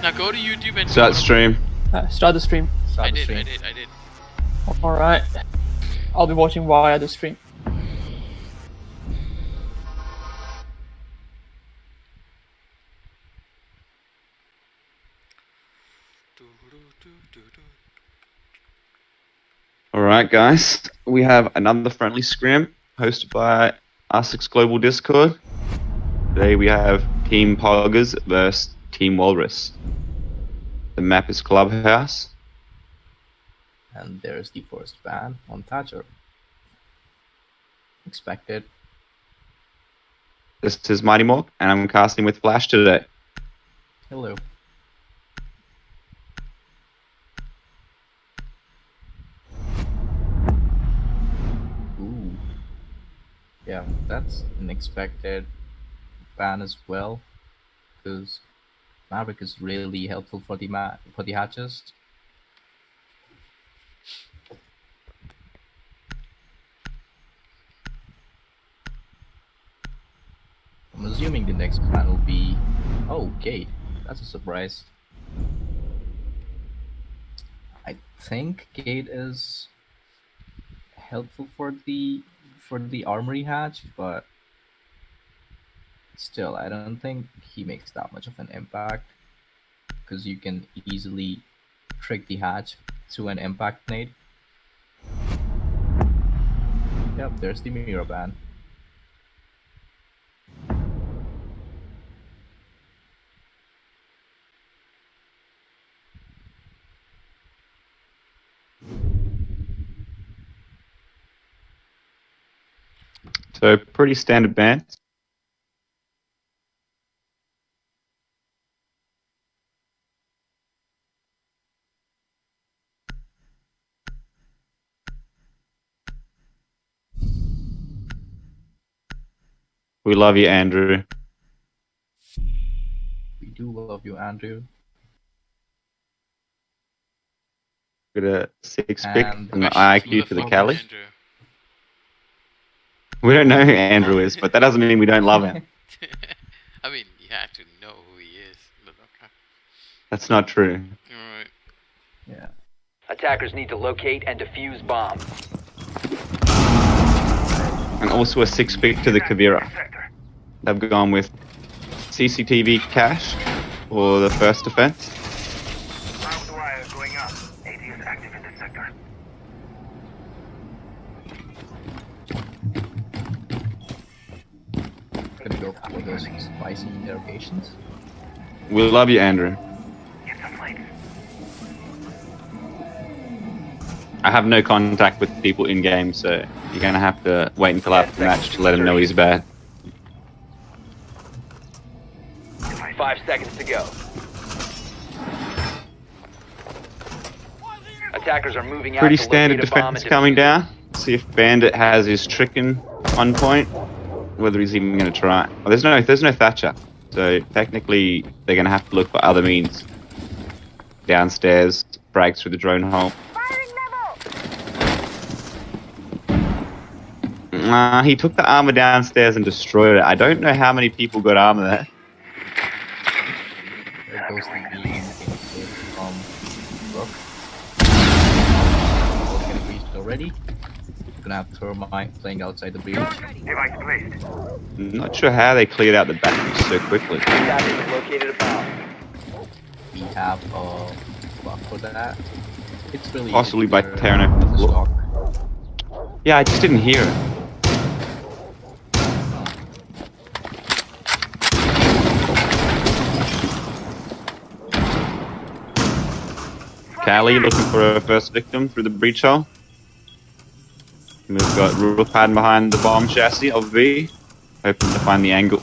Now go to YouTube and Start stream. Start the stream. I did. Alright. I'll be watching via the stream. Alright guys, we have another friendly scrim hosted by R6 Global Discord. Today we have Team Poggers versus Team Walrus. The map is Clubhouse. And there's the first ban on Thatcher. Expected. This is Mighty Mork, and I'm casting with Flash today. Hello. Ooh. Yeah, that's an expected ban as well, because Maverick is really helpful for the hatches. I'm assuming the next ban will be... Oh, Gate. That's a surprise. I think Gate is helpful for the armory hatch, but still, I don't think he makes that much of an impact, because you can easily trick the hatch to an impact nade. Yep, there's the mirror ban. So pretty standard bans. We love you, Andrew. We do love you, Andrew. Got a 6 pick And from the IQ to the Cali. Andrew. We don't know who Andrew is, but that doesn't mean we don't love him. I mean, you have to know who he is. But okay. That's not true. Alright. Yeah. Attackers need to locate and defuse bomb. And also a 6 pick to the Kavira. They've gone with CCTV cache for the first defense. Barbed wire going up. AD is active in this sector. Gonna go for those spicy interrogations. We love you, Andrew. Get some flanks. I have no contact with people in game, so you're gonna have to wait until after the match to let him know he's bad. 5 seconds to go. Attackers are moving out. Pretty to standard locate a bomb defense and coming defuse down. See if Bandit has his trickin' on point. Whether he's even gonna try. Well, there's no Thatcher, so technically they're gonna have to look for other means. Downstairs, frags through the drone hole. He took the armor downstairs and destroyed it. I don't know how many people got armor there. There goes the beam from Rook. Both getting reached already. Gonna have Thermite playing outside the breach. Device placed. I'm not sure how they cleared out the batteries so quickly. Attackers have located a bomb. We have a buff for that. It's really Possibly easy by to tearing open the floor. stock. Yeah, I just didn't hear it. Callie looking for her first victim through the breach hole. We've got Rook hiding behind the bomb chassis of V, hoping to find the angle.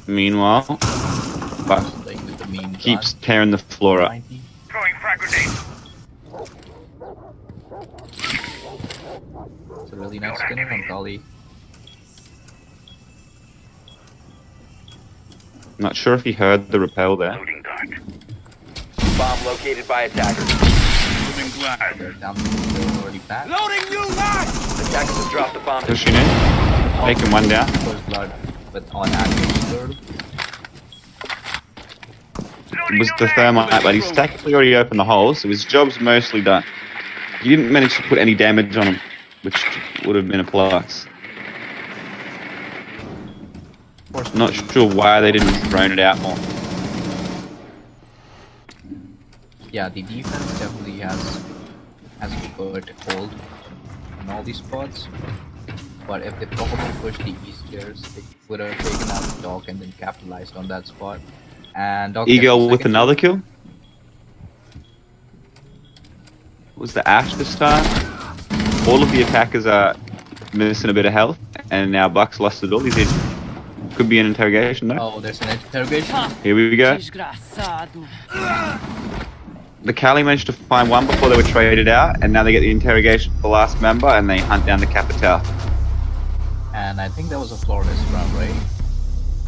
Meanwhile, but Playing with the mean keeps tearing the floor up. 90. Throwing frag grenade. It's a really nice spin from Kali. Not sure if he heard the rappel there. Loading dart. Bomb located by attackers. They're down to the already back. Attackers have dropped the bomb. Pushing in, taking one down. First blood, but on active third. was the thermite, but he's technically already opened the hole, so his job's mostly done. He didn't manage to put any damage on him, which would have been a plus. Not sure why they didn't drone it out more. Yeah, the defense definitely has put hold on all these spots. But if they probably pushed the east tiers, they would have taken out the dog and then capitalized on that spot. And dog gets the Eagle with second another kill. Was the Ash this time? All of the attackers are missing a bit of health, and now Buck's lost it all. He's in. Could be an interrogation, though. Oh, there's an interrogation. Here we go. The Cali managed to find one before they were traded out, and now they get the interrogation for the last member, and they hunt down the Capital. And I think that was a flawless round, right?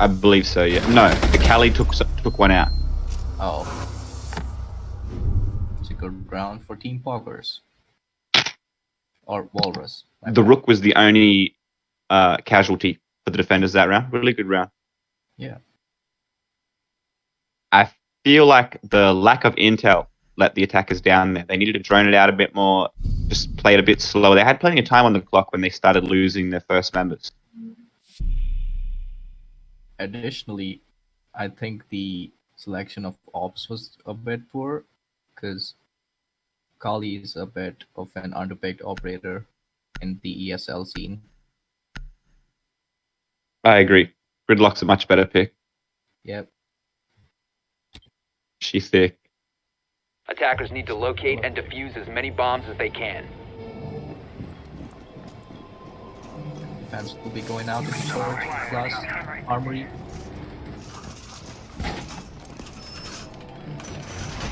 I believe so, yeah. No, the Cali took one out. Oh. It's a good round for Team Poggers. Or Walrus. The Rook was the only casualty for the defenders that round. Really good round. Yeah. I feel like the lack of intel let the attackers down there. They needed to drone it out a bit more, just play it a bit slower. They had plenty of time on the clock when they started losing their first members. Additionally, I think the selection of ops was a bit poor because Kali is a bit of an underpicked operator in the ESL scene. I agree. Gridlock's a much better pick. Yep. She's thick. Attackers need to locate and defuse as many bombs as they can. Fans will be going out to the sword plus armory.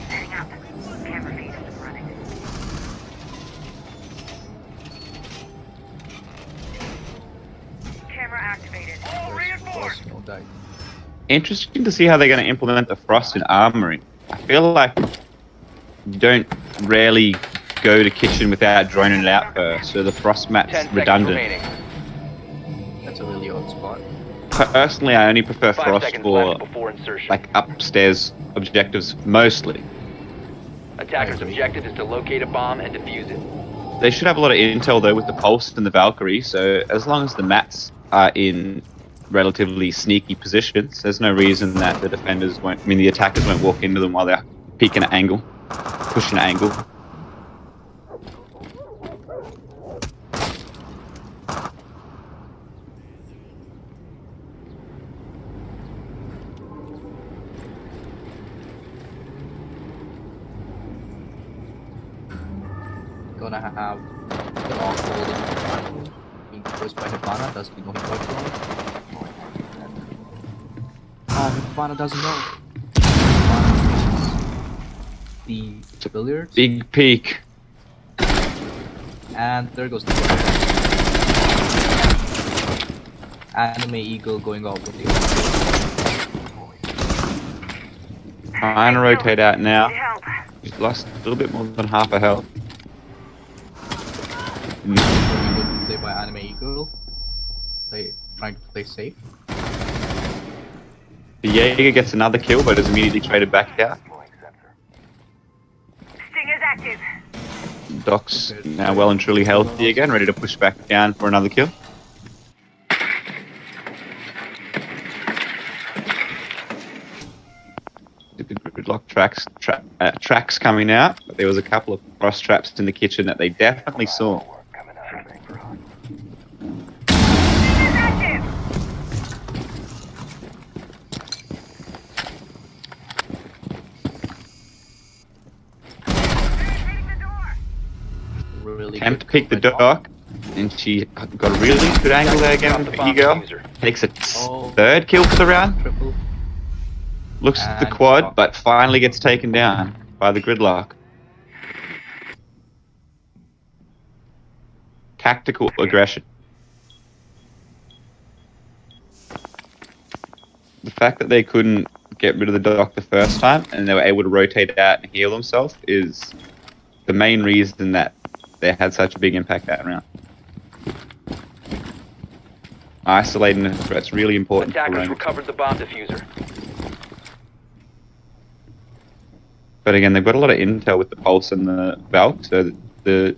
Setting up. Camera feed is running. Camera activated. All reinforced. No die. Interesting to see how they're going to implement the frost in armory. I feel like you don't rarely go to kitchen without droning it out first, so the frost map's 10 seconds redundant. remaining. That's a really odd spot. Personally, I only prefer 5 frost seconds for left before insertion. like upstairs objectives mostly. Attackers' objective is to locate a bomb and defuse it. They should have a lot of intel though with the pulse and the Valkyrie, so as long as the mats are in relatively sneaky positions, there's no reason that the defenders won't, I mean the attackers won't walk into them while they're peeking an angle, pushing an angle. Gonna have the dog holding being pushed by Hibana. Does he know he got wrong? Hibana doesn't know. Hibana the billiards. Big peak. And there goes the Anime Eagle going off with the Trying to rotate out now. Need help. He's lost a little bit more than half a health. Eagle play by Anime Eagle. They trying to play safe. The Jaeger gets another kill, but is immediately traded back out. Sting is active. Doc's now well and truly healthy again, ready to push back down for another kill. Gridlock tracks coming out, but there was a couple of frost traps in the kitchen that they definitely saw. Sting is active. Hitting the door. Really Attempt good to pick the comeback. dock, and she got a really good angle there again for E-Girl. Takes a third kill for the round. Triple. Looks at the And- quad, but finally gets taken down by the Gridlock. Tactical aggression. The fact that they couldn't get rid of the dock the first time and they were able to rotate out and heal themselves is the main reason that they had such a big impact that round. Isolating the threat's really important for Attackers Rome. recovered the bomb diffuser. But again, they've got a lot of intel with the Pulse and the Valk, so the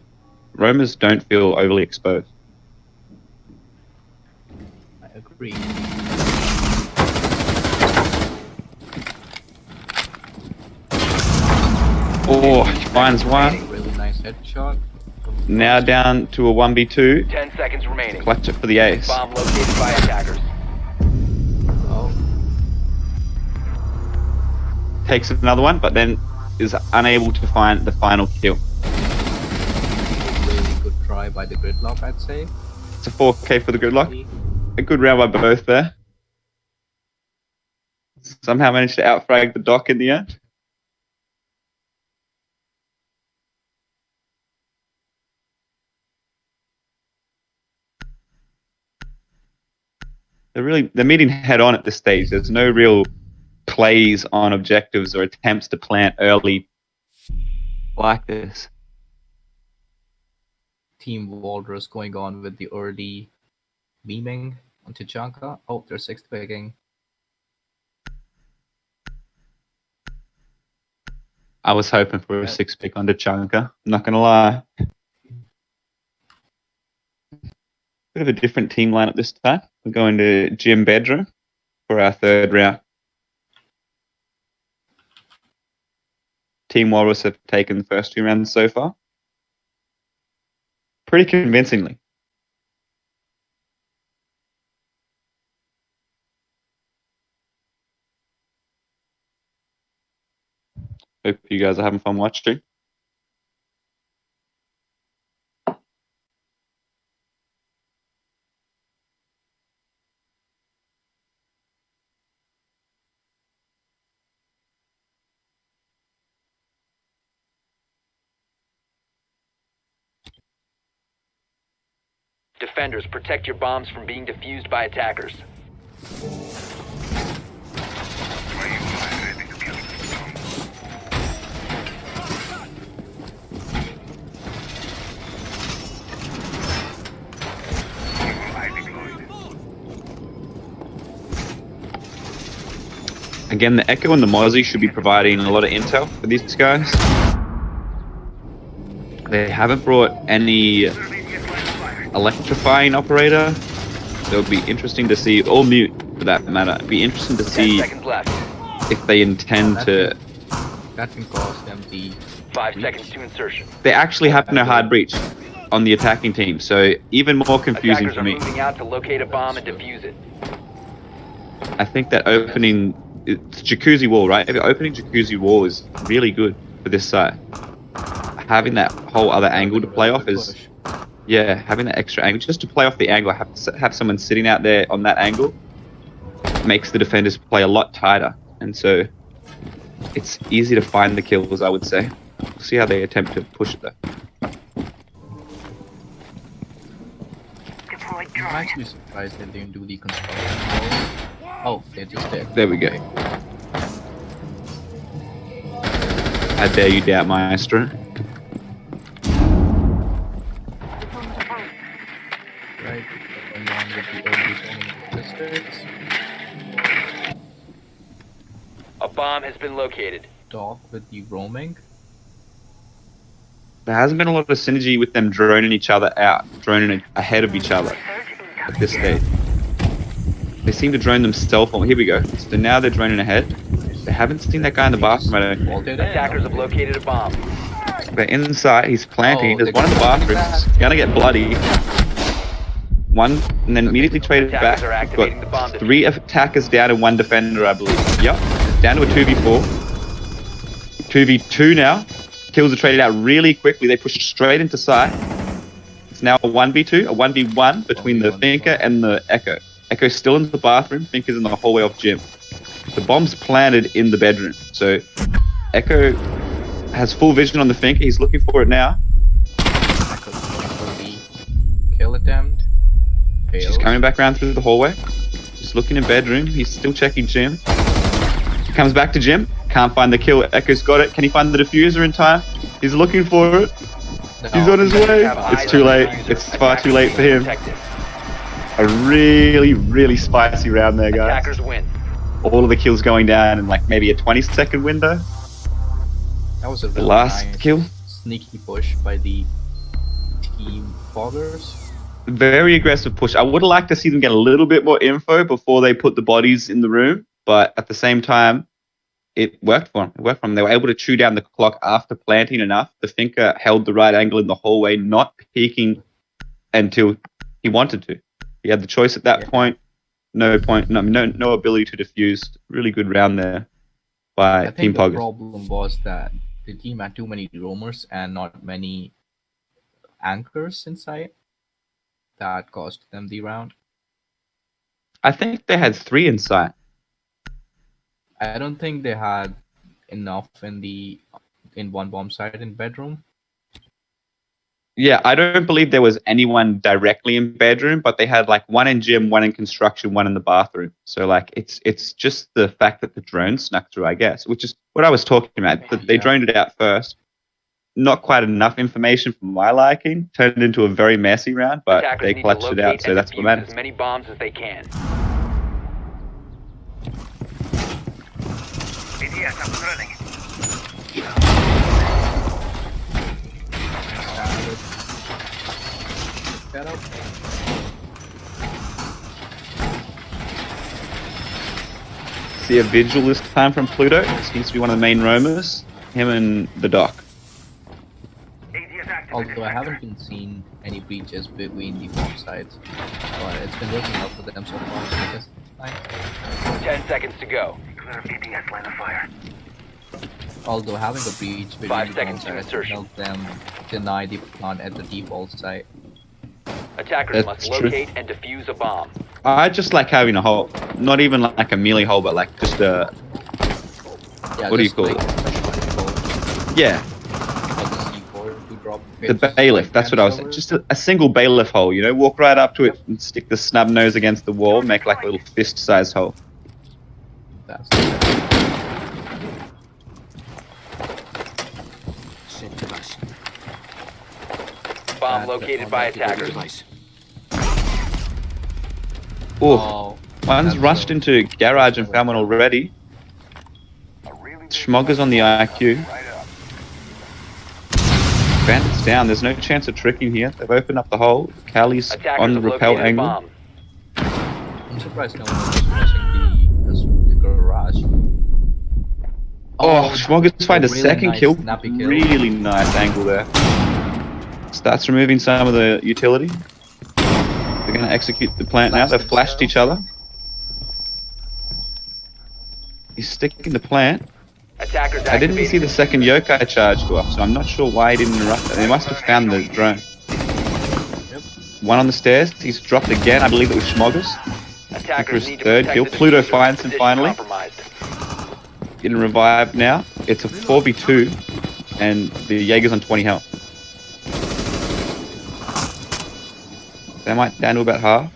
roamers don't feel overly exposed. I agree. Oh, he finds one. Really nice headshot. Now down to a 1v2. 10 seconds remaining. Clutch it for the ace. Bomb located by attackers. Oh, Takes another one, but then is unable to find the final kill. really good try by the Gridlock, I'd say. It's a 4K for the Gridlock. A good round by both there. Somehow managed to outfrag the Doc in the end. They're meeting head on at this stage. There's no real plays on objectives or attempts to plant early like this. Team Walrus going on with the early beaming on Tachanka. Oh, they're 6th picking. I was hoping for a 6 pick on Tachanka. I'm not gonna lie. Bit of a different team lineup this time. We're going to gym bedroom for our 3rd round. Team Walrus have taken the first 2 rounds so far. Pretty convincingly. Hope you guys are having fun watching. Defenders, protect your bombs from being defused by attackers. Again, the Echo and the Mozzie should be providing a lot of intel for these guys. They haven't brought any electrifying operator. So it'll be interesting to see, or mute for that matter. It'd be interesting to 10 see seconds left. if they intend to. That can cost them the 5 breach. seconds to insertion. They actually have no hard breach on the attacking team, so even more confusing Attackers for are me. moving out to locate a bomb and defuse it. I think that opening, it's Jacuzzi Wall, right? Opening Jacuzzi Wall is really good for this side. Having that whole other angle to play off is, yeah, having that extra angle, just to play off the angle, have someone sitting out there on that angle makes the defenders play a lot tighter, and so it's easy to find the kills, I would say. We'll see how they attempt to push it though. Deploy I'm drone. actually surprised that they didn't do the construction. Oh, they just did. There we go. I dare you doubt, Maestro. Right, going on with the early zoning logistics. A bomb has been located. Doc with the roaming. There hasn't been a lot of synergy with them droning each other out, droning ahead of each other at this stage. They seem to drone themselves. Here we go. So now they're droning ahead. They haven't seen that guy in the bathroom. I don't. Vaulted in. Attackers have located a bomb. They're inside. He's planting. Oh, There's one in the bathrooms. Gonna get bloody. One, and then immediately traded back. Attackers are We've activating the bomb got 3 attackers down and 1 defender, I believe. Yep. Down to a 2v4. 2v2 now. Kills are traded out really quickly. They push straight into sight. It's now a 1v2, a 1v1 between the Finker and the Echo. Echo's still in the bathroom. Finker's in the hallway off gym. The bomb's planted in the bedroom. So Echo has full vision on the Finker. He's looking for it now. Echo's going for the kill attempt. She's Fails. coming back around through the hallway. Just looking in bedroom. He's still checking gym. He comes back to gym. Can't find the kill. Echo's got it. Can he find the diffuser in time? He's looking for it. He's on his way. It's too late. It's far too late for him. A really, really spicy round there, guys. Attackers win. All of the kills going down in like maybe a 20-second window. That was a The really last nice kill. sneaky push by the team Poggers. Very aggressive push. I would like to see them get a little bit more info before they put the bodies in the room, but at the same time, it worked for them. It worked for them. They were able to chew down the clock after planting enough. The thinker held the right angle in the hallway, not peeking until he wanted to. He had the choice at that Yeah. point. No ability to defuse. Really good round there by I Team think the Poggers. problem was that the team had too many roamers and not many anchors inside. That cost them the round. I think they had 3 in sight. I don't think they had enough in one bomb site in bedroom. Yeah, I don't believe there was anyone directly in bedroom, but they had like 1 in gym, 1 in construction, 1 in the bathroom. So like it's just the fact that the drone snuck through, I guess, which is what I was talking about. That they Yeah. droned it out first. Not quite enough information for my liking. Turned into a very messy round, but Attackers they need to clutched it locate out. So and that's what defuse matters. as many bombs as they can. ADS up and running. Get up. See a vigil this time from Pluto. Seems to be one of the main roamers. Him and the doc. ADS activated. Although I haven't been seeing any breaches between the bomb sites, but it's been working out for them so far. So I guess it's fine. 10 seconds to go. Clear of ADS line of fire. Although having a breach between 5 the bomb seconds to sites insertion. helped them deny the plant at the default site. Attackers That's must true. locate and defuse a bomb. I just like having a hole. Not even like a melee hole, but like just a Yeah, What do you just call like it? special yeah. like the C4 to drop The pitches, bailiff, like that's what I was saying. servers. Just a single bailiff hole, you know? Walk right up to it and stick the snub nose against the wall, make like a little fist-sized hole. That's Bomb That- located that- by that- that- attackers. Oof. Oh, One's that's rushed so- into garage and found one already. Schmogger's on the IQ. Bandit's down. There's no chance of tricking here. They've opened up the hole. Callie's Attackers on the have repel located a angle. bomb. I'm surprised no one was rushing the garage. Oh, Schmogger's find a really second nice kill. snappy kill. Really nice angle there. Starts removing some of the utility. They're going to execute the plant now. They've flashed each other. He's sticking the plant. Attackers I didn't see activated. the second yokai charge go off, so I'm not sure why he didn't interrupt that. They must have found the drone. One on the stairs. He's dropped again. I believe it was Schmoggers. Attackers his need to third protect kill. the Pluto diffuser. finds him Position finally. compromised. Getting revived now. It's a 4v2, and the Jaeger's on 20 health. They might down to about half.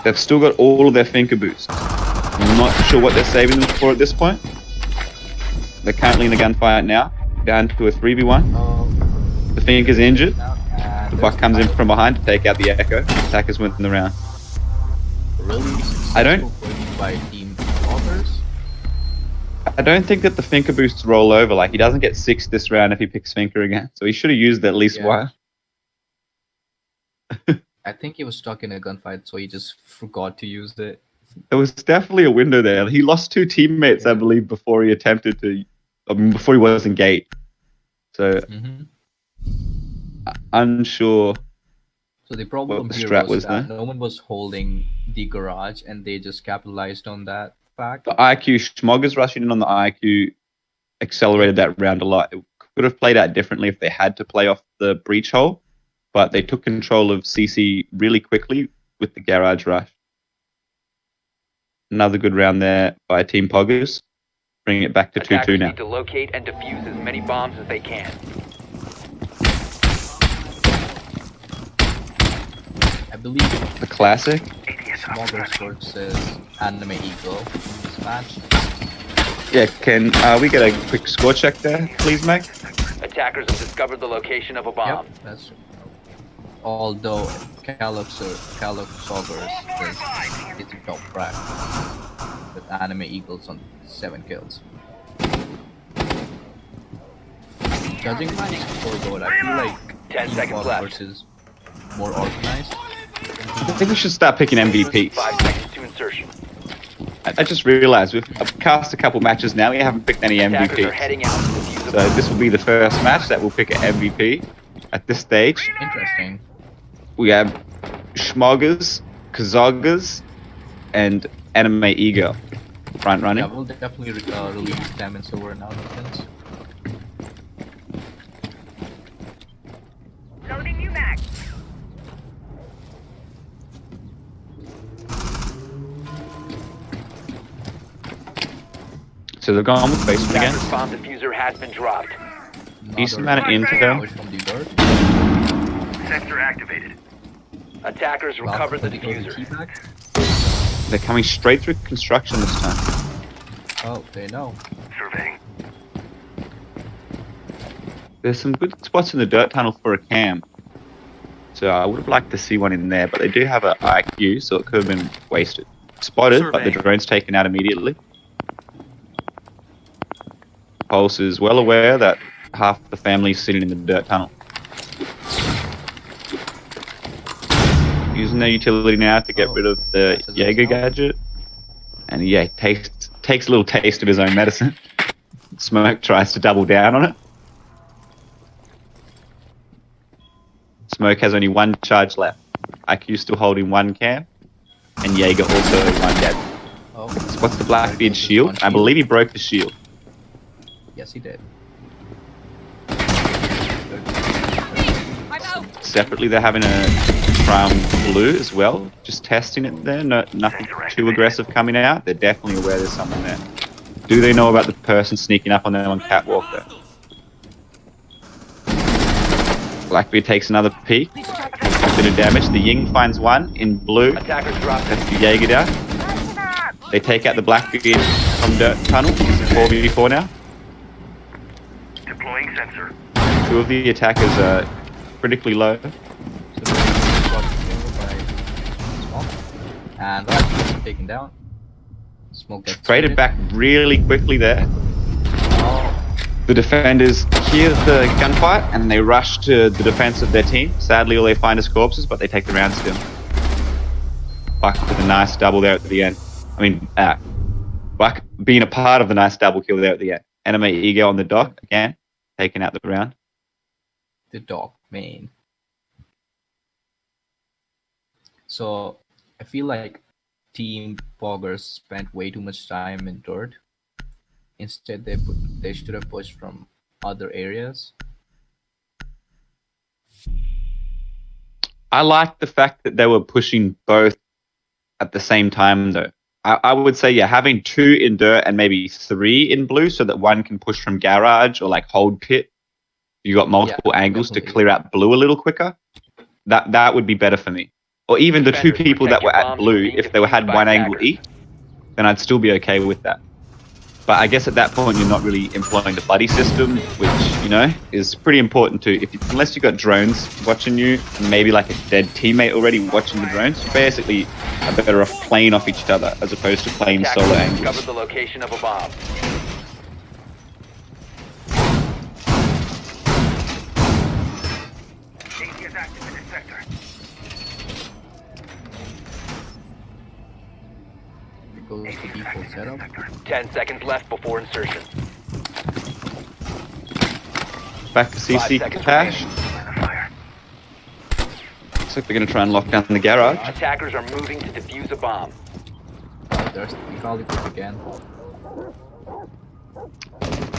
They've still got all of their Finker boosts. I'm not sure what they're saving them for at this point. They're currently in the gunfight now, down to a 3v1. The Finker's injured. The Buck comes in from behind to take out the Echo. Attackers win the round. Really I don't- successful push by Team Poggers. I don't think that the Finker boosts roll over. Like, he doesn't get 6 this round if he picks Finker again. So he should have used it at least Yeah. one. I think he was stuck in a gunfight, so he just forgot to use it. There was definitely a window there. He lost 2 teammates, I Yeah. believe, before he attempted to... before he was in gate. So, unsure. So the problem What the here strat was was that there? no one was holding the garage, and they just capitalized on that fact. The IQ, Schmoggers rushing in on the IQ accelerated that round a lot. It could have played out differently if they had to play off the breach hole, but they took control of CC really quickly with the garage rush. Another good round there by Team Poggers. Bring it back to 2-2 Attackers now. need to locate and defuse as many bombs as they can. I believe The classic. Poggers versus Anime Eagle in this match. Yeah, can we get a quick score check there, please, Meg? Attackers have discovered the location of a bomb. Yep, that's true. Although Calux Soggers is a top track. with Anime Eagles on 7 kills. Judging by the scoreboard, I feel like 10 Team seconds Poggers left. versus more organized. I think we should start picking MVPs. 5 seconds to insertion. I just realised we've cast a couple matches now. We haven't picked any Attackers are MVPs. heading out to defuse a So bomb. this will be the first match that we'll pick an MVP. At this stage, Interesting. we have Schmoggers, Kazoggers, and Anime Ego front running. Yeah, we'll definitely release them in silver announcements. Loading new mag. So they've gone with basement again. Attackers bomb diffuser has been dropped. Decent amount of intel. Push from the dirt. Sensor activated. Attackers recovered the Vertical diffuser. teabag. They're coming straight through construction this time. Oh, they know. Surveying. There's some good spots in the dirt tunnel for a cam. So I would have liked to see one in there, but they do have an IQ, so it could have been wasted. Spotted, but the drone's taken out immediately. Pulse is well aware that half the family's sitting in the dirt tunnel. Using their utility now to get rid of the That's his Jaeger own spell. gadget. And yeah, takes a little taste of his own medicine. Smoke tries to double down on it. Smoke has only one charge left. IQ still holding one cam. And Jaeger also one dead. Oh, What's the Blackbeard shield? I believe he broke the shield. yes, he did. Separately, they're having a try on blue as well. Just testing it there. No, nothing too aggressive coming out. They're definitely aware there's someone there. Do they know about the person sneaking up on them on catwalk though? Blackbeard takes another peek. A bit of damage. The Ying finds one in blue. Attackers dropped. That's the Jaeger down. They take out the Blackbeard from dirt tunnel. It's a 4v4 now. Deploying sensor. 2 of the attackers are critically low. So and right, taken down. Smoke gets Traded seated. back really quickly there. Oh, The defenders hear the gunfight and they rush to the defense of their team. Sadly, all they find is corpses, but they take the round still. Buck with a nice double there at the end. I mean, Buck being a part of the nice double kill there at the end. Anime Ego on the dock again, taking out the round. the dog main. So I feel like Team Poggers spent way too much time in dirt. Instead, they should have pushed from other areas. I like the fact that they were pushing both at the same time, though. I would say, yeah, having 2 in dirt and maybe 3 in blue so that one can push from garage or like hold pit. You got multiple angles definitely. to clear out blue a little quicker. That would be better for me. Or even the 2 Defenders, people that protect were your at bombs blue, from being if they had defused by one angle attackers. each, then I'd still be okay with that. But I guess at that point you're not really employing the buddy system, which, you know, is pretty important too. Unless you've got drones watching you, and maybe like a dead teammate already watching the drones, you basically are better off playing off each other as opposed to playing solo Attackers angles. discovered the location of a bomb. AT is active in this sector. It goes to default setup. 10 seconds left before insertion. Back to 5 CC seconds cache. remaining. Line of fire. Looks like they're going to try and lock down the garage. Attackers are moving to defuse a bomb. There's the Kali again.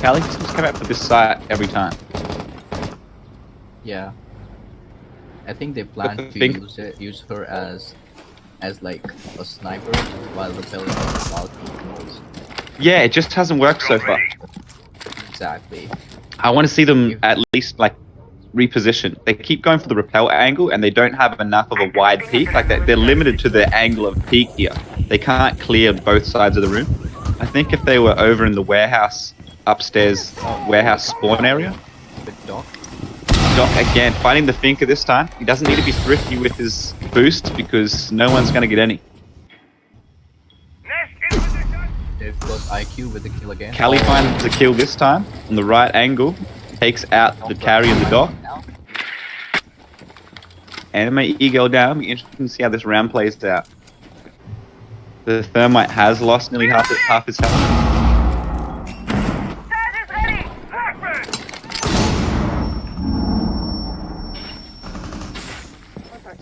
Callie seems to come out for this site every time. Yeah. I think they plan But to think- use her as like a sniper while repelling the Valkyrie. Yeah, it just hasn't worked so far. Ready. Exactly. I want to see them at least like reposition. They keep going for the rappel angle and they don't have enough of a wide peak. Like they're limited to the angle of peak here. They can't clear both sides of the room. I think if they were over in the warehouse upstairs warehouse spawn area, With Doc. Doc again finding the thinker this time. He doesn't need to be thrifty with his boost because no one's going to get any. Nest in position. There goes IQ with the kill again. Callie finds the kill this time on the right angle, takes out the carry and the dock. Anime E-Girl down. Be interesting to see how this round plays out. The Thermite has lost nearly half his health. Charge is ready! Blackbird!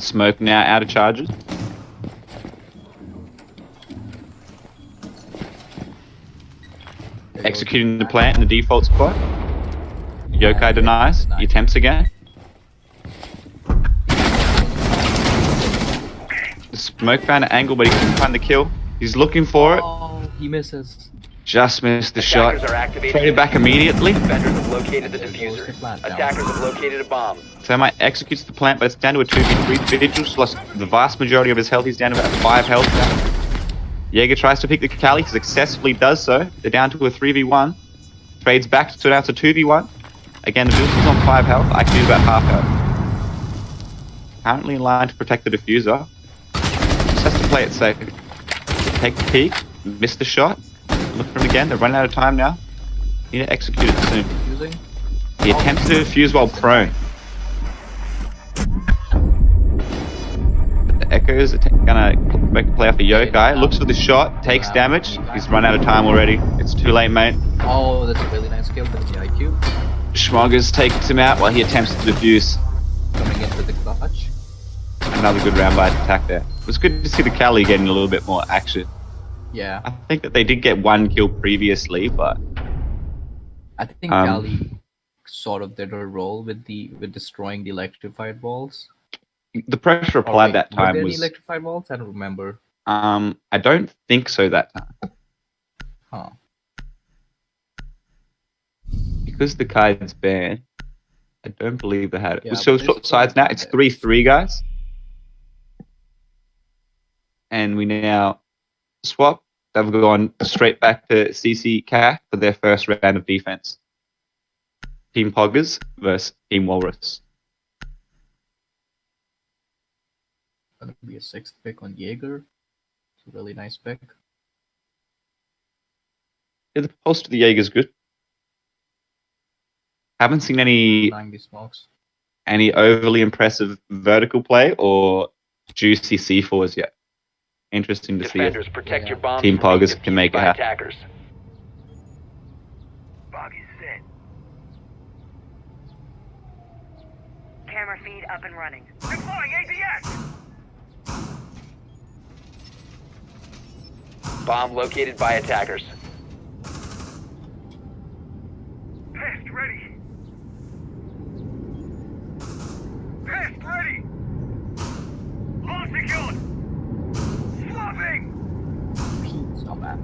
Smoke now out of charges. Executing the plant in the default spot. Yokai denies. He attempts again. The smoke found an angle, but he couldn't find the kill. He's looking for it. Oh, he misses. Just missed the shot. Attackers are activated. Traded back immediately. Defenders have located the There goes diffuser. the plant down. Attackers have located a bomb. Thermite executes the plant, but it's down to a 2v3. Vigil's lost the vast majority of his health. He's down to about 5 health now. Jaeger tries to pick the Cali, successfully does so. They're down to a 3v1. Trades back to down to 2v1. Again, the Vigil's on 5 health. I can use about half health. Currently in line to protect the diffuser. Just has to play it safe. Take the peek. Miss the shot. Look for him again. They're running out of time now. Need to execute it soon. Using. He attempts to defuse while prone. The Echo's gonna make a play off the Yokai. Looks for the shot. Takes damage. He's run out of time already. It's too late, mate. Oh, that's a really nice kill with the IQ. Schmoggers takes him out while he attempts to defuse. Coming in with the clutch. Another good round by attack there. It was good to see the Cali getting a little bit more action. Yeah. I think that they did get 1 kill previously, but I think Cali sort of did a role with destroying the electrified walls. the pressure Or applied wait, that were time there any was. electrified walls? I don't remember. I don't think so that time. Huh. Because the card's banned, I don't believe they had it. Yeah, So but swap it's sides now. It's it. 3-3, guys. And we now swap. They've gone straight back to CCK for their first round of defense. Team Poggers versus Team Walrus. Gonna be a 6th pick on Jaeger. It's a really nice pick. Yeah, the pulse to the Jaeger's good. Haven't seen any Denying the smokes. overly impressive vertical play or juicy C4s yet. Interesting to see it. Defenders, protect Yeah. your bombs Team from being Poggers can defused make it by happen. attackers. Bug is set. Camera feed up and running. Deploying ADS! Bomb located by attackers. Pest ready! Pest ready! All secured! Swapping! Pizza man.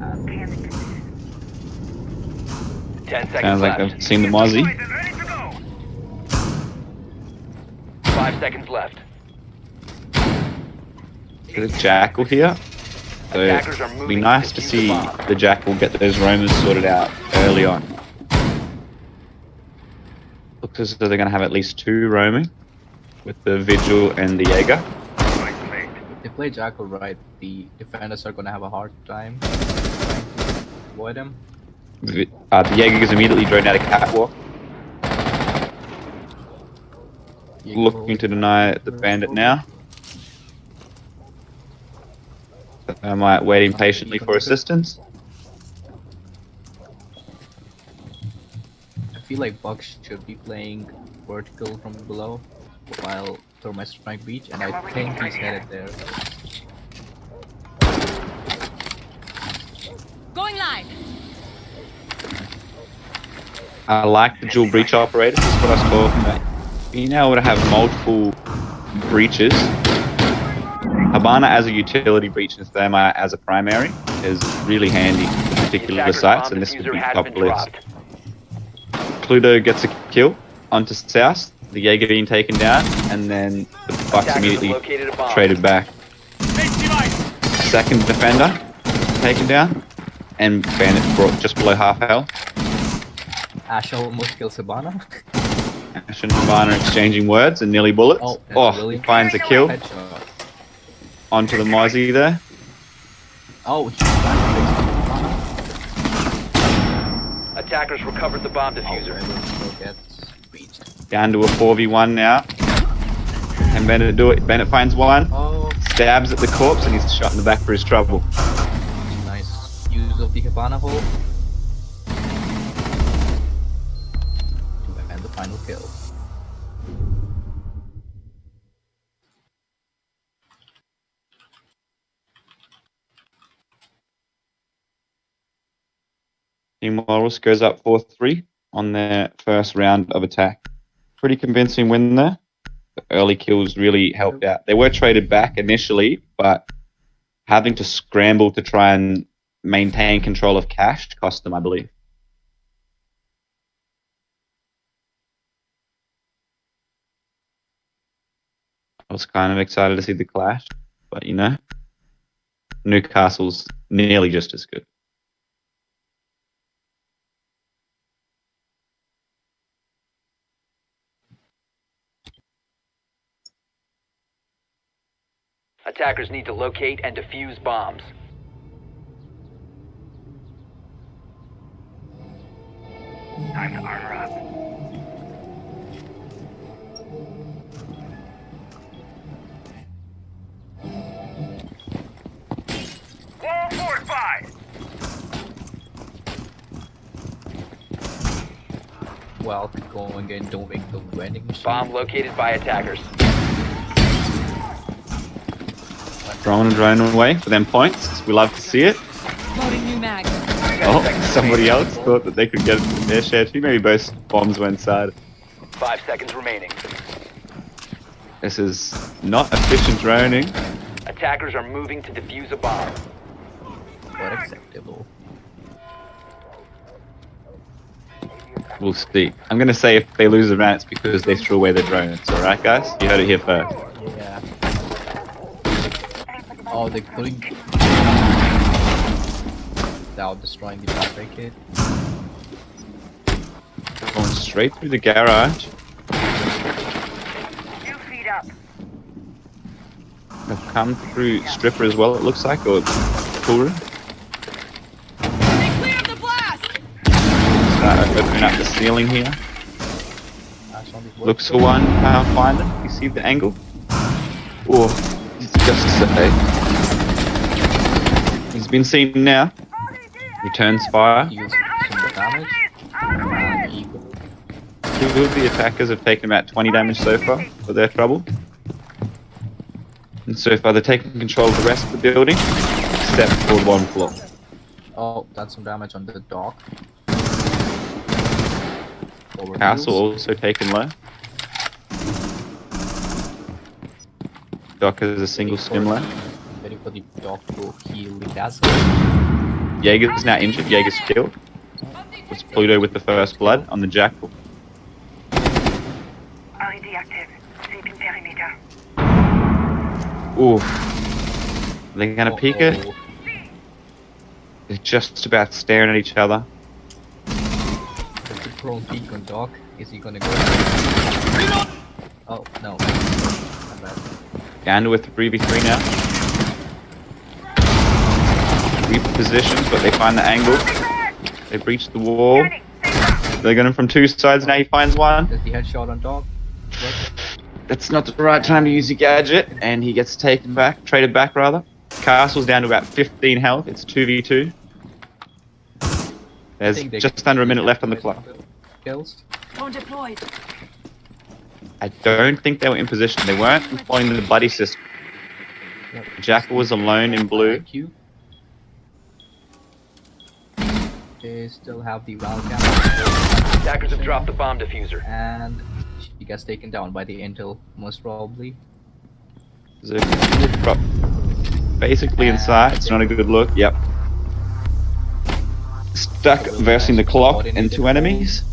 10 seconds Sounds like left. I've seen the Mozzie. Deployed and ready to go! 5 seconds left. There's a Jackal here. So Attackers are it'd moving be nice to to defuse see the bomb. the Jackal get those roamers sorted out early on. Looks as though they're going to have at least 2 roaming with the Vigil and the Jaeger. Right plate. If they play Jackal right, the defenders are gonna have a hard time trying to avoid him. The Jaeger's immediately drawn out of Catwalk, Jaeger looking to deny the Bandit now. I might waiting patiently for assistance. I feel like Bucks should be playing vertical from below while Thermite trying beach, and I think he's headed there. Going live. I like the dual breach operators. That's what I was talking about. Being able to have multiple breaches. Habana as a utility breach and Thermite as a primary is really handy for particular Attacker's sites, bomb and this would diffuser be has top been list. dropped. Pluto gets a kill onto South, the Jaeger being taken down, and then the Bucks Attackers have immediately located a bomb. traded back. Second defender taken down, and Bandit brought just below half health. Ash almost kills Sabana. Ash and Habana exchanging words and nearly bullets. Oh, that's really- He finds a kill Headshot. onto the Mozzie there. Oh, he's trying to fix Sabana. Attackers recovered the bomb Oh, diffuser. everyone still gets breached. Down to a 4v1 now. Can Bennett do it? Bennett finds one. Oh, Stabs at the corpse and he's shot in the back for his trouble. nice use of the Cabana hole. And the final kill. Team Walrus goes up 4-3 on their first round of attack. Pretty convincing win there. The early kills really helped out. They were traded back initially, but having to scramble to try and maintain control of cash cost them, I believe. I was kind of excited to see the clash, but you know, Newcastle's nearly just as good. Attackers need to locate and defuse bombs. Time to armor up. Wall fortified! Well, going and doing the vending machine. Bomb located by attackers. Throwing a drone away for them points. We love to see it. Loading new mag. Oh, somebody else thought that they could get their share too. Maybe both bombs went inside. 5 seconds remaining. This is not efficient droning. Attackers are moving to defuse a bomb. But acceptable. We'll see. I'm going to say if they lose the round, it's because they threw away their drones. Alright, guys? You heard it here first. Yeah. Oh, they're putting... Without destroying the barricade. Going straight through the garage. 2 feet up. They've come through stripper as well, it looks like, or pool room. Stay clear of the blast! Start opening up the ceiling here. Nice on the Looks for one, can't find him. You see the angle? Oh, he's just he's been seen now. Returns fire. Deals some damage. And Eagle. Two of the attackers have taken about 20 damage so far for their trouble. And so far they're taking control of the rest of the building, except for one floor. Oh, that's some damage on the dock. Over Castle heals. also taken low. Doc has a single stim left. Waiting for the dock to heal the castle. Jaeger's now injured. Jaeger's killed. It's Pluto with the first blood on the jackal. LED active. Sweeping perimeter. Ooh. They're gonna peek it. Uh-oh. They're just about staring at each other. There's a prone peek on dock. Is he gonna go? Oh, no. Not bad. Gander with the 3v3 now. Repositions, but they find the angle. They breach the wall. They're going from two sides. Now he finds one. There's the headshot on dock. What? That's not the right time to use your gadget, and he gets taken back, traded back rather. Castle's down to about 15 health. It's 2v2. There's think they just under a minute left on the clock. Kills. Drone deployed. I don't think they were in position. They weren't employing the buddy system. Yep. Jackal was alone in blue. IQ. They still have the round camera. Attackers have dropped the bomb diffuser. And she gets taken down by the intel, most probably. There's a good prop basically inside. It's not a good look. Yep. Stuck versing the clock and two enemies.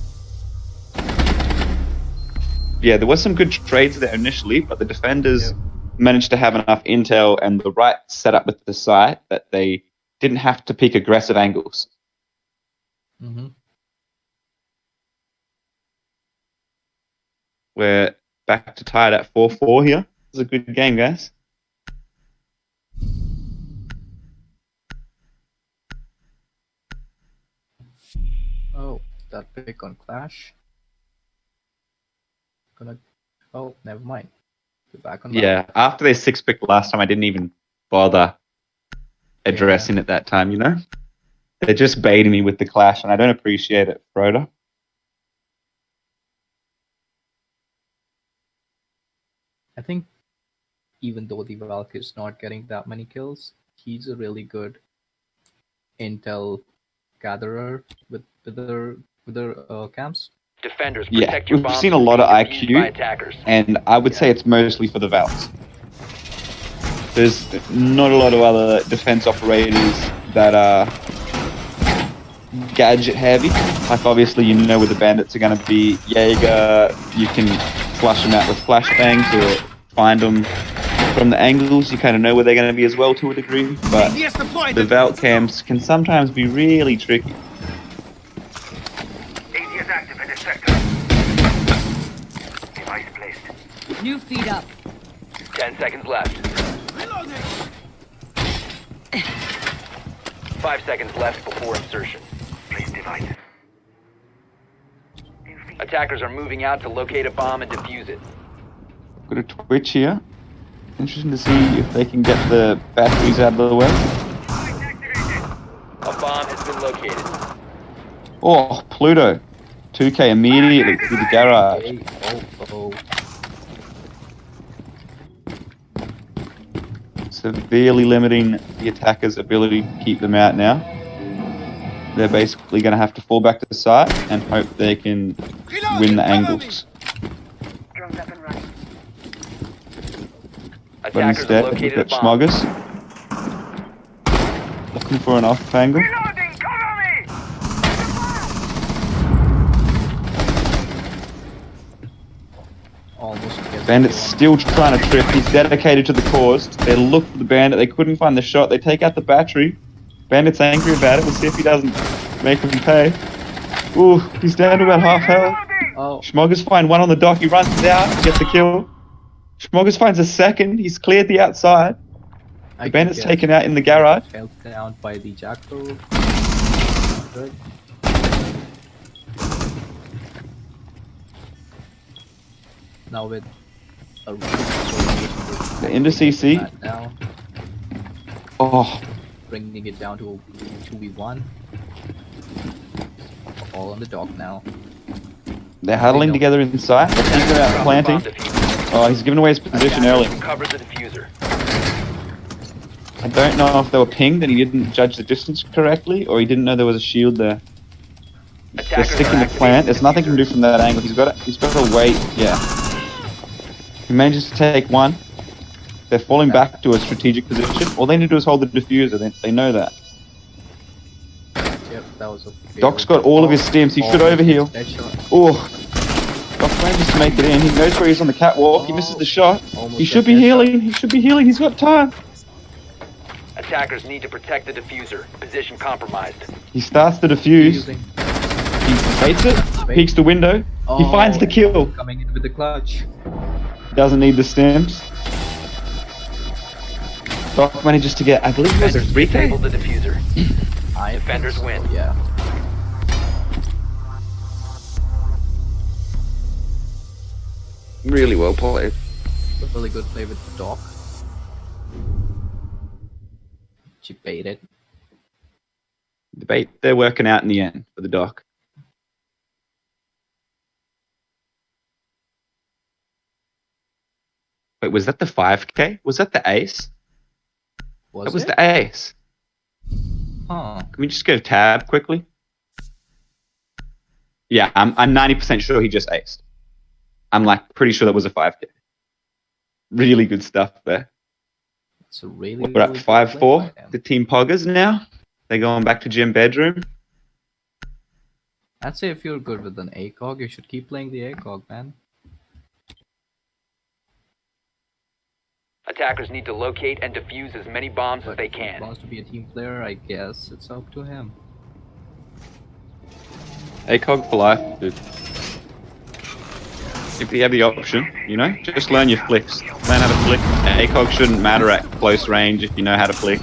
Yeah, there was some good trades there initially, but the defenders managed to have enough intel and the right setup with the site that they didn't have to pick aggressive angles. Mm-hmm. We're back to tied at 4-4 here. It's a good game, guys. Oh, that pick on Clash. Gonna. Oh, never mind. We're back on. Yeah, after they 6-picked last time, I didn't even bother addressing it that time, you know? They're just baiting me with the Clash, and I don't appreciate it, Froda. I think even though the Valk is not getting that many kills, he's a really good intel gatherer with their camps. Defenders, Yeah, protect your we've bombs seen a from lot of being defused by IQ, attackers. and I would say it's mostly for the Valks. There's not a lot of other defense operators that are gadget heavy. Like obviously you know where the bandits are going to be. Jaeger, you can flush them out with flashbangs or find them from the angles. You kind of know where they're going to be as well to a degree. But the Valk camps can sometimes be really tricky. ADS active in this sector. Device placed. New feed up. 10 seconds left. 5 seconds left before insertion. Place device. Attackers are moving out to locate a bomb and defuse it. Got a Twitch here. Interesting to see if they can get the batteries out of the way. A bomb has been located. Oh, Pluto. 2K immediately through the garage. Hey, oh. Severely limiting the attacker's ability to keep them out now. They're basically going to have to fall back to the side and hope they can win the angles. Drones up and running. But Attackers have instead, we've located a got bomb. Schmoggers looking for an off angle. Reloading! Cover me! Almost. gets Bandit's one. still trying to trip. He's dedicated to the cause. They look for the bandit. They couldn't find the shot. They take out the battery. Bandit's angry about it. We'll see if he doesn't make him pay. Ooh, he's down to about half health. Reloading! Oh, Schmoggers find one on the dock. He runs out, gets the kill. Schmoggers finds a second. He's cleared the outside. I The can bandit's get taken out in the garage. held down by the Jackal. Good. Now with a They're into CC. Now, Oh, bringing it down to 2v1. All on the dock now. they're huddling together inside. They're thinking about Bomb planting. defused. Oh, he's given away his position early. Cover the diffuser. I don't know if they were pinged and he didn't judge the distance correctly, or he didn't know there was a shield there. They're Attackers sticking are the plant. activating There's nothing he can do from that angle. He's got to wait. Yeah. He manages to take one. They're falling back to a strategic position. All they need to do is hold the diffuser. They know that. Yep, that was a fail. Doc's got all of his stims. He should overheal. Headshot. Oh, Doc manages to make it in. He knows where he's on the catwalk. He misses the shot. Almost He should got be headshot. healing. He should be healing. He's got time. Attackers need to protect the diffuser. Position compromised. He starts to defuse. Using. He baits it. Peeks the window. He Oh, finds the kill. Coming in with the clutch. Doesn't need the stims. Doc manages to get, I believe it was a Defenders 3K. disable the diffuser. I think Defenders so, win. Yeah. Really well played. Really good play with the Doc. She baited. The bait, they're working out in the end for the Doc. Wait, was that the 5K? Was that the ace? Was That was it? the ace. Huh. Can we just go tab quickly? Yeah, I'm 90% sure he just aced. I'm like pretty sure that was a 5K. Really good stuff there. It's a really. We're at really good play 5-4. by them. The team Poggers now. They're going back to gym bedroom. I'd say if you're good with an ACOG, you should keep playing the ACOG, man. Attackers need to locate and defuse as many bombs as But they if he can. wants to be a team player, I guess it's up to him. ACOG for life, dude. If you have the option, you know, just learn your flicks. Learn how to flick. ACOG shouldn't matter at close range if you know how to flick.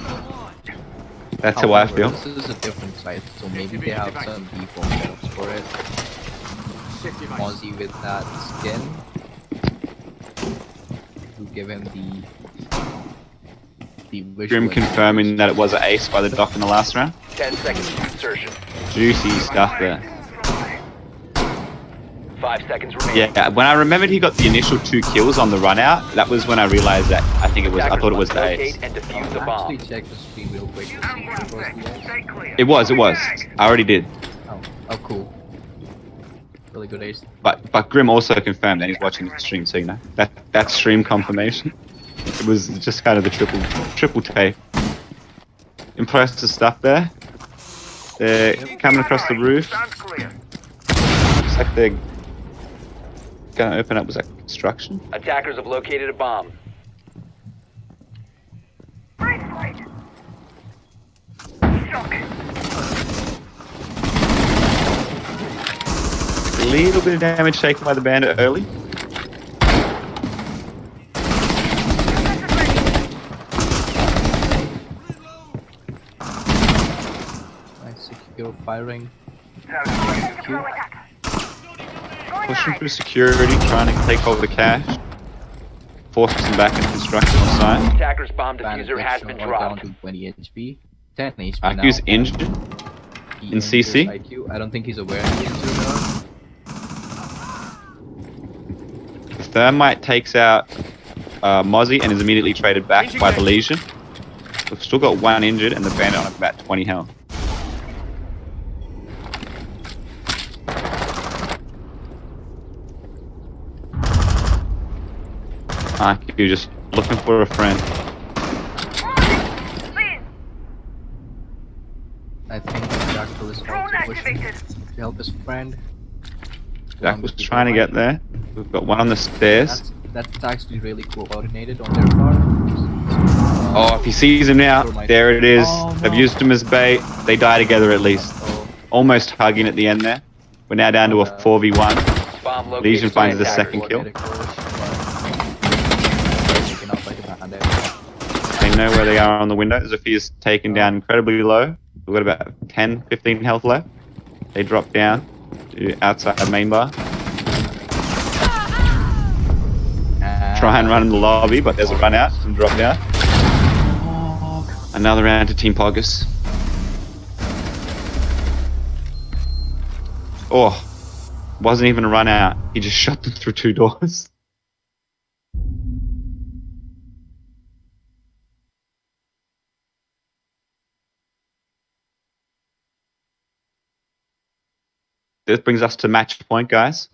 That's how I However, feel. This is a different site, so maybe they have some default setups for it. Mozzie with that skin to give him the visual. Grim confirming that it was an ace by the dock in the last round. 10 seconds to insertion. Juicy stuff there. 5 seconds remaining. Yeah, when I remembered he got the initial 2 kills on the run out, that was when I realized that I thought it was the ace. Locate and defuse the Actually, bomb. check the stream real quick to see if it was the ace. Stay clear. It was. I already did. Oh, cool. Really good ace. But Grim also confirmed that he's watching the stream, so you know that's stream confirmation. It was just kind of the triple tape. Impressive stuff there. They're coming across the roof. Sounds clear. Looks like they're gonna open up. Was that construction? Attackers have located a bomb. Right flight. Shock. A little bit of damage taken by the bandit early. Nice secure firing. Pushing through security, trying to take over the cache. Forces them back into construction site. Attackers bomb Bandit diffuser has gets been shot dropped. down to 20 HP. 10 HP IQ's now. injured. He in injures CC. IQ. I don't think he's aware of the injury. The Thermite takes out Mozzie and is immediately traded back by the Legion. We've still got 1 injured and the bandit on about 20 health. IQ just looking for a friend. I think the Jackal is also pushing to help his friend. Jack was trying to get there. We've got 1 on the stairs. That's actually really coordinated on their part. Oh, if he sees him now, there it is. Oh, no. They've used him as bait. They die together at least. Oh, Almost hugging at the end there. We're now down to a 4v1. Bomb located Legion by finds the attackers. second kill. coordinated approach, but taken out by the bandit. They know where they are on the window. Zephyr's taken down incredibly low. We've got about 10, 15 health left. They drop down to outside main bar. Try and run in the lobby, but there's a run out and drop down. Another round to Team Poggers. Oh, wasn't even a run out. He just shot them through 2 doors. This brings us to match point, guys.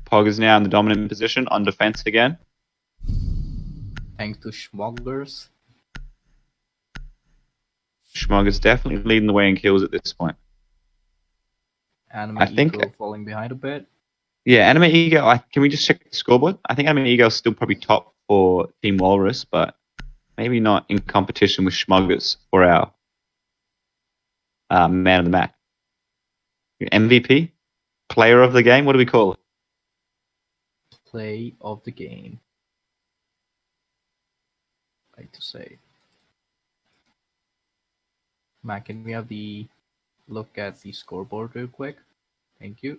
Poggers now in the dominant position on defense again. Thanks to Schmoggers. Schmoggers definitely leading the way in kills at this point. Anime I think- Eagle falling behind a bit. Yeah, Anime Ego, can we just check the scoreboard? I think Anime Ego is still probably top for Team Walrus, but maybe not in competition with Schmoggers for our man of the match. MVP? Player of the game? What do we call it? Play of the game. Like to say. Matt, can we have the look at the scoreboard real quick? Thank you.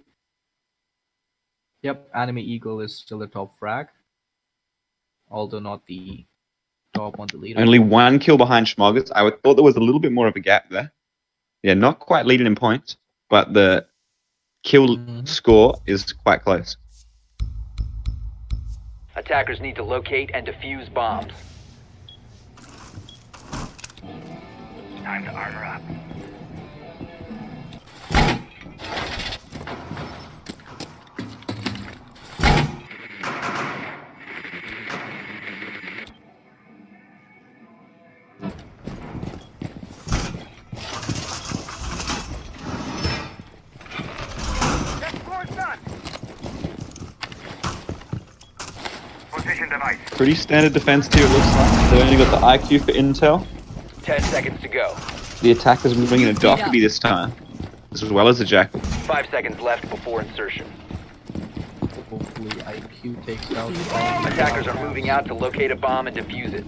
Yep, Anime Eagle is still the top frag, although not the top on the leader. Only 1 kill behind Schmoggers. I thought there was a little bit more of a gap there. Yeah, not quite leading in points, but the kill score is quite close. Attackers need to locate and defuse bombs. Time to armor up. That floor's done. Position device. Pretty standard defense too, it looks like. They've only got the IQ for intel. 10 seconds to go. The attackers are bringing a Dockerby this time, as well as a Jackal. 5 seconds left before insertion. Hopefully IQ takes out all the Attackers are moving out to locate a bomb and defuse it.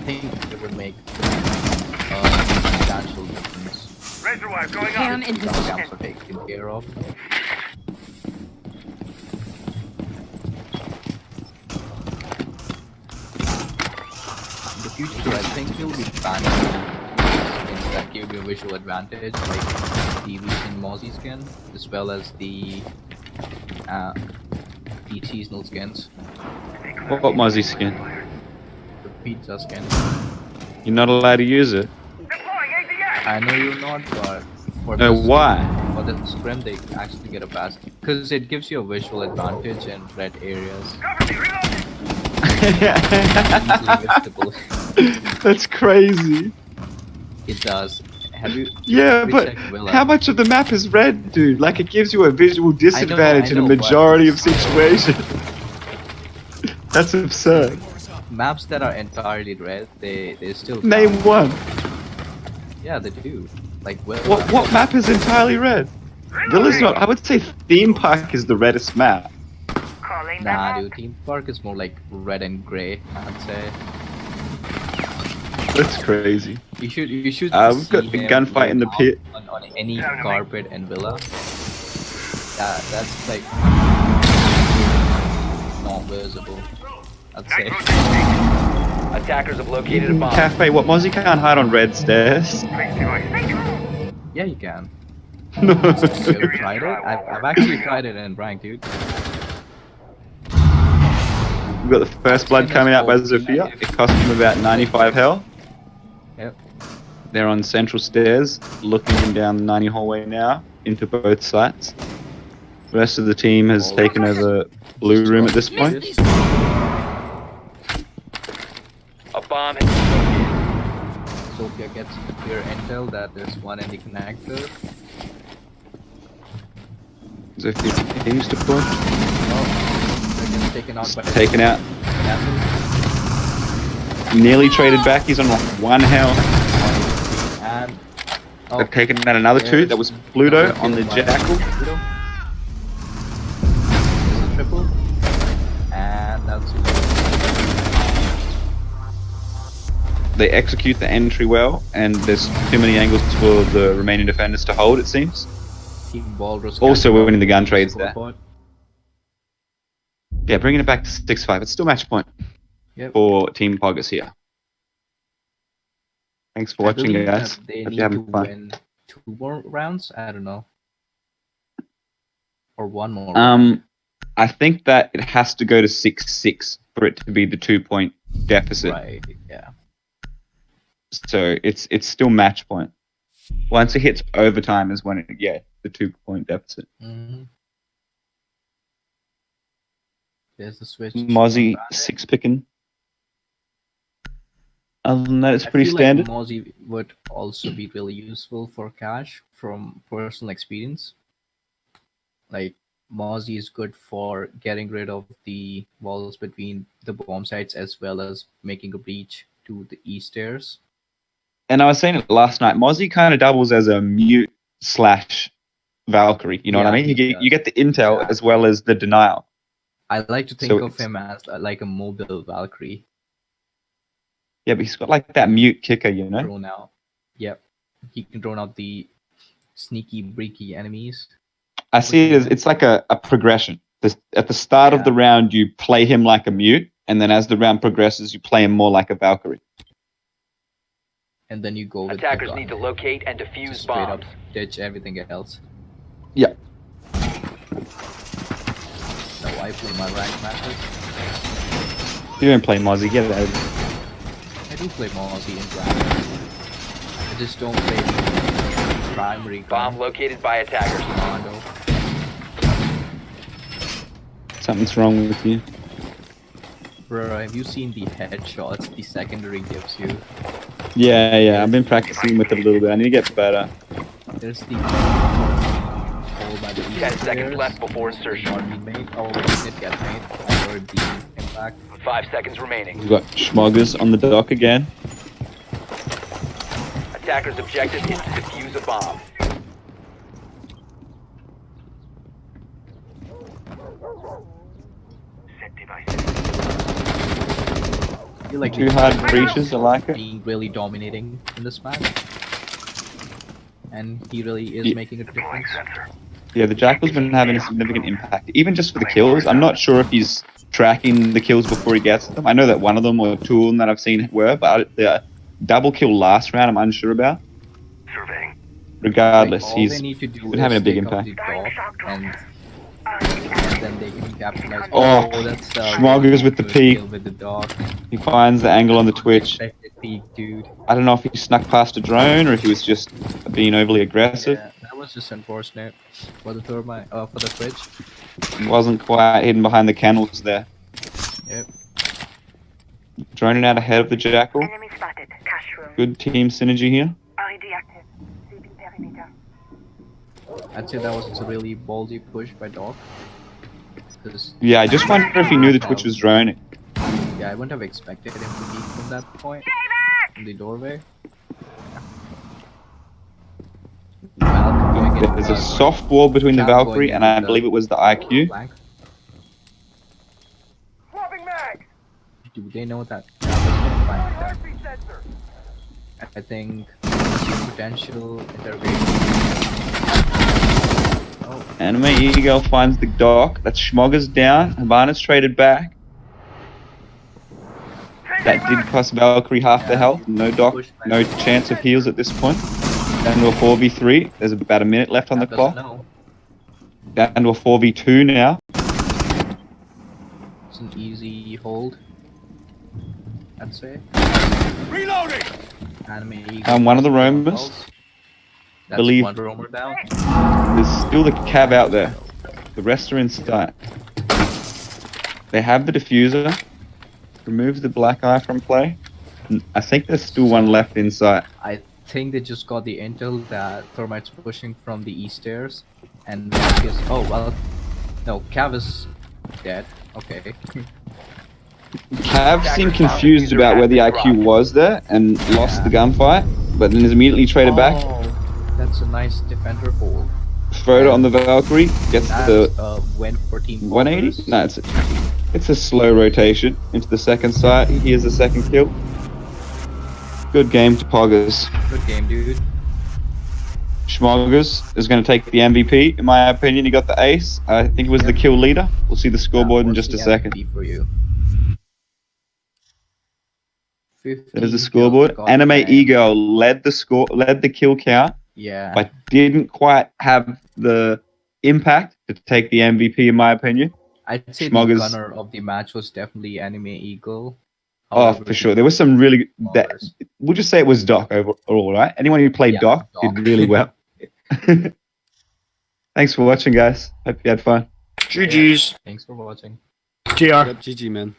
think it would make a substantial difference. Reservoir going Cam up. in position. Camps are taken care of. In the future, I think you'll be banning skins that give you a visual advantage, like the recent Mozzie skin, as well as the seasonal skins, What Mozzie skin? the pizza skin. You're not allowed to use it. Deploying ADS. I know you're not, but for No, this why? for the scrim, they actually get a pass because it gives you a visual advantage in red areas. Cover me. Reloading. Easily missable. That's crazy. It does. Have you? Yeah, we but checked Villa. how much of the map is red, dude? Like, it gives you a visual disadvantage in a know, but- majority of situations. That's absurd. Maps that are entirely red, they still Name count. one. Yeah, they do. Like What map is entirely red? Villa's not. I would say Theme Park is the reddest map. Calling Nah, them dude. Theme Park is more like red and gray. I'd say. That's crazy. You should. We've got see the him gunfight in the out pit. on any carpet and Villa. That's like not visible. I'd say. Attackers have located a bomb. Cafe, what Mozzie can't hide on red stairs. Yeah, you can. No. You ever tried it? I've actually tried it in rank, dude. We've got the first blood coming out by Zofia. It cost him about 95 health. Yep. They're on central stairs, looking down the 90 hallway now, into both sites. The rest of the team has taken over blue room at this point. A bomb has Sophia gets clear intel that there's one in the connector. Zofia continues to push. Oh, they're getting taken out by Taken out. Jackal. Nearly traded back. He's on like 1 health. And They've taken out another 2. That was Pluto on the Jackal. Pluto. This is triple. And that's They execute the entry well, and there's too many angles for the remaining defenders to hold, it seems. Team Walrus. Also, we're winning the gun catching trades up there. scoreboard. Yeah, bringing it back to 6-5. It's still match point Yep. for Team Poggers here. Thanks for I watching, believe guys. that They Hope need you're to having fun. win 2 more rounds. I don't know, or 1 more. round. I think that it has to go to 6-6 for it to be the 2-point deficit. Right. Yeah. So it's still match point. Once it hits overtime is when the 2-point deficit. Mm-hmm. There's the switch. Mozzie 6 picking. Other than that, it's pretty I feel standard. Like Mozzie would also be really useful for cash from personal experience. Like Mozzie is good for getting rid of the walls between the bomb sites as well as making a breach to the east stairs. And I was saying it last night, Mozzie kind of doubles as a mute / Valkyrie. You know what I mean? he You get does. the intel as well as the denial. I like to think So of it's- him as like a mobile Valkyrie Yeah, but he's got like that mute kicker, you know? drone out. Yep. He can drone out the sneaky, breaky enemies. I see it as it's like a progression. At the start of Yeah. the round, you play him like a mute, and then as the round progresses, you play him more like a Valkyrie. And then you go with Attackers the gun. need to locate and Just defuse straight up bombs. ditch everything else. Yeah. So I play my rank matches. You don't play Mozzie, get it out. I do play Mozzie in rank. I just don't play primary Bomb located by attackers. commando. Something's wrong with you. Bro, have you seen the headshots the secondary gives you? Yeah, I've been practicing with it a little bit. I need to get better. There's the hole by the 10 seconds left before insertion. Not been made. Oh, it did get made. I heard the impact. 5 seconds remaining. We've got Schmoggers on the dock again. Attackers' objective is to defuse a bomb. Set device. feel like Two the hard Jackal breaches, I like it. being really dominating in this match, and he really is Yeah. making a difference. Yeah, the Jackal's been having a significant impact, even just for the kills. I'm not sure if he's tracking the kills before he gets them. I know that one of them or two of them that I've seen were, but the double kill last round I'm unsure about. Surveying. Regardless, Like, all they he's need to do been having a is big take out impact. the dog, and then they can capitalize. Oh, that's Schmoggers with the good peek. kill with the dog. He finds the angle on the Twitch. Unexpected peek, dude. I don't know if he snuck past a drone or if he was just being overly aggressive. Yeah, that was just unfortunate for the thermite, for the Twitch. He wasn't quite hidden behind the kennels there. Yep. Droning out ahead of the Jackal. Enemy spotted. Cash room. Good team synergy here. RED active. Sweeping perimeter. I'd say that was a really ballsy push by Dog. 'Cause Yeah, I just wonder if he knew the Twitch was droning. yeah, I wouldn't have expected him to be from that point in the doorway. Valkyrie again, There's a soft wall between the Cav Valkyrie going and I with believe it was the IQ. flank. Swapping mag. Do they know that Cav is gonna flank them? Heartbeat sensor. I think potential interrogation. Oh, Anime Ego finds the dock. That's Schmoggers down. Havana's traded back. That did cost Valkyrie half the health. No dock, no chance of heals at this point. Down to a 4v3. There's about a minute left on the Cav doesn't clock. know. Down to a 4v2 now. It's an easy hold, I'd say. Reloading. Anime Eagle One of the has one roamers. pulse. That's Believe- one roamer down. There's still the cab out there. The rest are in sight. They have the diffuser. Removes the black eye from play. I think there's still one left in sight. I think they just got the intel that Thermite's pushing from the east stairs, and Valk is. Oh well, no, Cav is dead. Okay. Cav seemed confused about where the IQ was there and lost the gunfight, but then is immediately traded back. Oh, that's a nice defender hold. Photo on the Valkyrie gets That's the win for Team 180. Poggers. No, it's a slow rotation into the second site. Here's the second kill. Good game to Poggers. Good game, dude. Schmoggers is going to take the MVP. In my opinion, he got the ace. I think it was the kill leader. We'll see the scoreboard in What's just a the second. MVP for you? There's the 15 scoreboard. kills, Anime goddamn. Ego led the kill count, Yeah. but didn't quite have the impact to take the MVP, in my opinion. I'd say Schmoggers- the gunner of the match was definitely Anime Eagle. Oh, However, for sure. There was some really. Walrus. We'll just say it was Doc overall, right? Anyone who played Yeah, Doc Doc. did really well. Thanks for watching, guys. Hope you had fun. GG's. Thanks for watching. GR. Yep, GG, man.